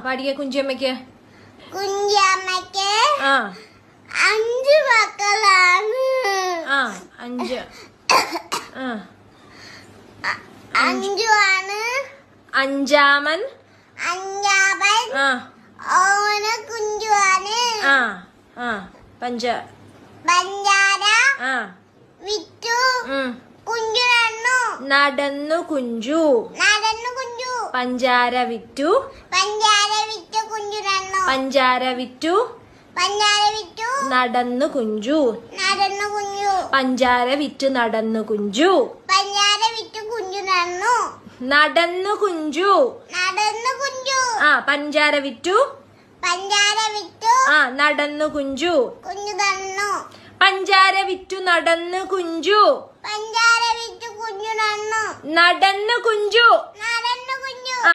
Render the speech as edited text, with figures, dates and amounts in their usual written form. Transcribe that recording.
പാടിയ കുഞ്ചിയമ്മയ്ക്ക്. കുഞ്ചിയമ്മയ്ക്ക് 5 മക്കളാണ്. 5. 5 ആണ്. അഞ്ചാമൻ ഓന് കുഞ്ചുവാണ്. പഞ്ചാര വിറ്റു കുഞ്ചു നടന്നു കുഞ്ചു. പഞ്ചാര വിറ്റു കുഞ്ചു പഞ്ചാര വിറ്റു നടന്നു കുഞ്ചു. പഞ്ചാര വിറ്റു നടന്നു കുഞ്ചു. നടന്നു കുഞ്ചു. പഞ്ചാര വിറ്റു നടന്നു കുഞ്ചു. പഞ്ചാര വിറ്റു നടന്നു കുഞ്ചു. നടന്നു കുഞ്ചു.